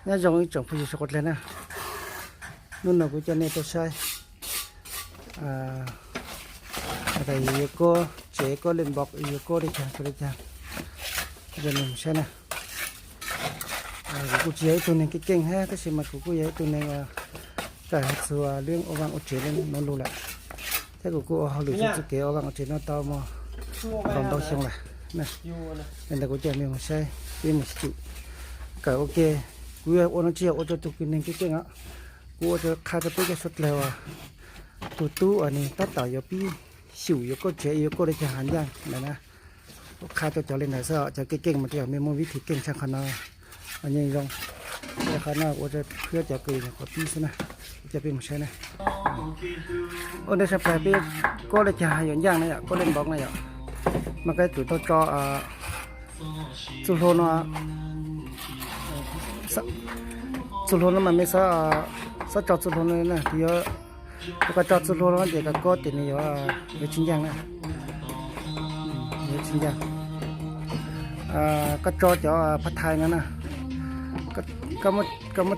nhá giống như trồng phi sốt lên nè luôn nào cũng cho nên tôi sai thầy cô chế cô lên bọc cô đi chàng giờ mình xem nè cô chế tôi nên cái kinh ha cái gì mà cô chế tôi nên cả số liên ô vàng ô chế lên nó luôn lại thế cô họ lựa chọn cái ô vàng ô chế nó to mà còn đâu xong lại nè nên là cô chế mình sai đi một chịu cả ok cô ô nó chiều ô cho tôi nên cái kinh á cô cho khai cho tôi cái suất lều tu anh ấy tắt tỏi pi xỉu yếu có chế yếu có để cho hắn giang này nè khai cho lên là sợ cho cái kinh mà kiểu mình mua vít thịt kinh sang khăn nào anh nhìn không cái khăn nào ô cho khứa cho cười là có pi xí nè cho pi một xe này ô đây sẽ phải pi có để cho hắn giang này ạ có lên bóng này ạ mà cái tụi tôi cho sụt hồn nó sụt hồn nó mà mới sao cho sụt hồn này thì cái cho sụt hồn nó để cái có tiền này về chính giang này về chính giang cái cho phát thai nữa nè cái mất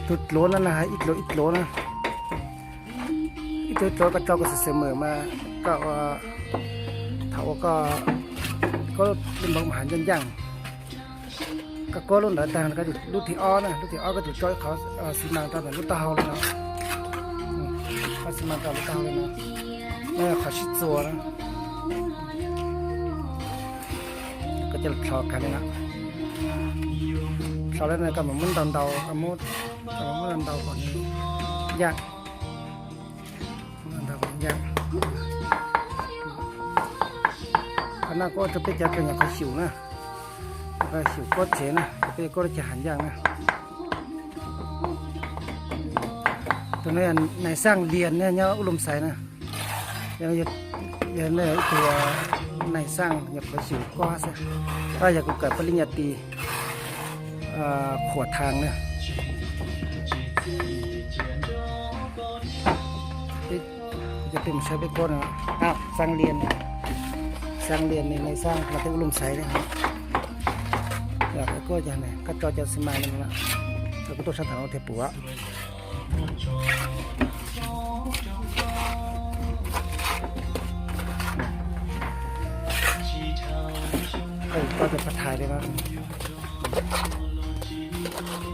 tụt lúa nó là ít lúa nè ít lúa cái cho cái sợi mở mà cái thảo có lên bóng hàn dân giang các cô luôn đã tàn cái lúc thì o cái tụi cho khó xi măng ta phải lúc tao lên nó xi măng ta lúc tao lên nó nó khó xịt rùa đó cái chân sọ cái này sau đó này cái mà muốn đòn đầu cái muốn đòn đầu còn giang đòn đầu còn giang cái nào có cho biết cho cái nhà có xỉu nè cái xỉu có chế nè cái có để hàn giang nè tụi này sang liền nè nhá lùm sấy nè giờ này tụi này sang nhập cái xỉu qua sẽ bây giờ cũng cả phần nhật thì khỏa thang nèจะเป็นใช้ไปก้นนะสร้างเรียนในสร้างมาที่ลมใสนะครับอยากก็อย่างไรก็จอจะสมัยนึงละแล้วก็ตัวชั้นฐานเอาเทปัวก็จะพัดถ่ายเลยนะ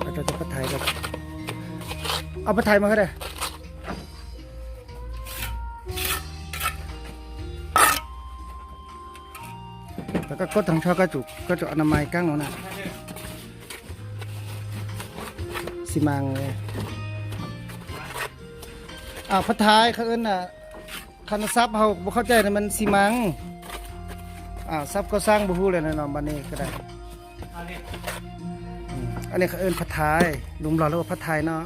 ก็จะพัดถ่ายกันเอาพัดถ่ายมาก็ได้แล้วก็กดทางช่อก็จะอนามัยกั้งแล้วนะสิมังเลยพัดท้ายเขาเอิ้นคันซับเขาบ่เข้าใจนะมันสิมังซับก็สร้างบูฮูเลยนะน้องบ้านนี้ก็ได้อันนี้เขาเอิ้นพัดท้ายลุมหล่อแล้วก็พัดท้ายเนาะ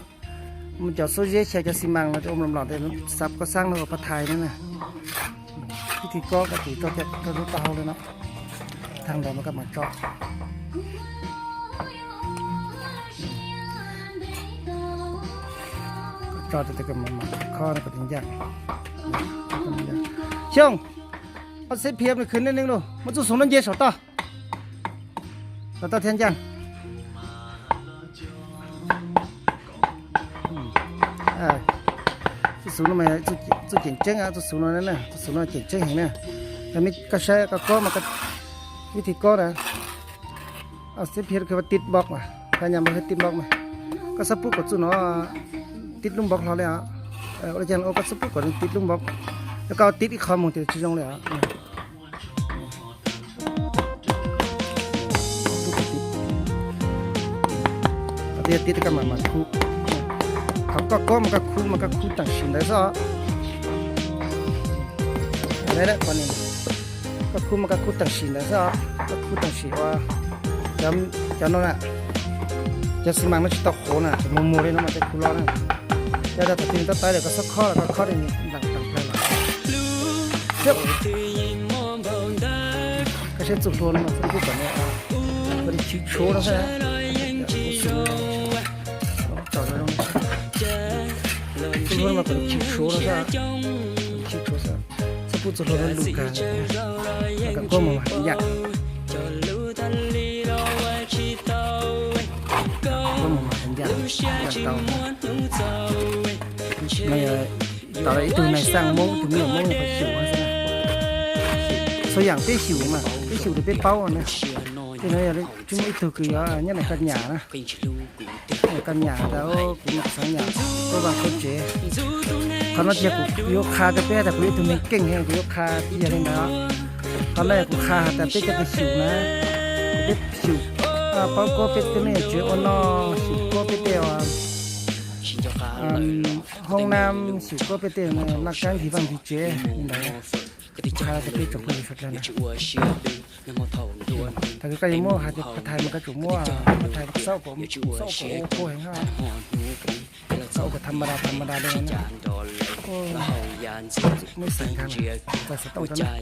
มันจะโซเยเชียจะสิมังเราจะอมลุมหล่อแต่ซับก็สร้างแล้วก็พัดท้ายนั่นนะพิธีก็กระถิ่นก็รู้เตาเลยเนาะทางเดินมันก็มาเจาะแต่ก็มาข้อนี่ก็ถึงยากช่องเอาเสียเพียบเลยขึ้นนิดนึงดูมันจะสูงนั่นเยอะสต่อเทียนจันสูงนั่นมันจะเก่งเจ้งจะสูงนั่นน่ะจะสูงนั่นเก่งเจ้งเห็นไหมแต่ไม่ก็ใช้ก็มันก็วิธีก็นะเอาเสียเพียบคือว่าติดบล็อกมาถ้ายังไม่เคยติดบล็อกมาก็สับปุ๊บก็จุดเนาะติดลุ่มบล็อกเราเลยอ่ะเราจะเอาก็สับปุ๊บก็ติดลุ่มบล็อกแล้วก็ติดอีกคำมองติดชิ้นลงเลยอ่ะเดี๋ยวติดกันมาคู่เขาก็มันก็คู่ต่างชิ้นเลยซะอะไรละตอนนี้ก็คู่มันก็คู่ต่างชิ้นเลยซะก็คู่ต่างชิ้นว่าจำนั่นแหละจะสมังนั่นชิตะโขน่ะมัวเลยนะมันจะคู่ร้อนนะจะตัดทิ้งตัดตายเดี๋ยวก็สักข้อแล้วก็ข้อนี้หลังไปละเจ้าก็เช่นสุดโทนมาสักคู่แบบนี้บริชิโชว์แล้วใช่ไหมต่อไปตรงนี้สุดโทนมาบริชิโชว์แล้วใช่ไหมชิโชว์ซะสักคู่สุดโทนนั่นลูกกันแล้วก็มาอยาก tàu này tàu đấy từ này sang mông từ nhiều mông phải chịu hơn thế số dạng tê xỉu mà tê xỉu thì tê bao này thế này là chúng ít từ kỳ đó nhất là căn nhà nè căn nhà đó cũng mặc sáng nhà tôi bằng con chế còn nó chỉ cũng yếu khá cái béแต่cũng từ mình kinh hay cũng yếu khá cái gì đó còn đây cũng kháแต่เป็นจะเป็นสิวนะเป็นสิวเพราะก็เป็นตัวนี้เจออนอสิวก็เป็นเดียวห้องน้ำสิวก็เป็นเดียวนะนักการที่บางที่เจอนี่ได้ค่าจะเป็นจบเลยสุดแล้วนะถ้าก็ยังมั่วหาจะไทยมันก็จุ่มมั่วไทยเศร้าผมเศร้าผมโอ้ยฮะเศร้าก็ธรรมดาเลยนะไม่แสงทางก็จะต้องจะ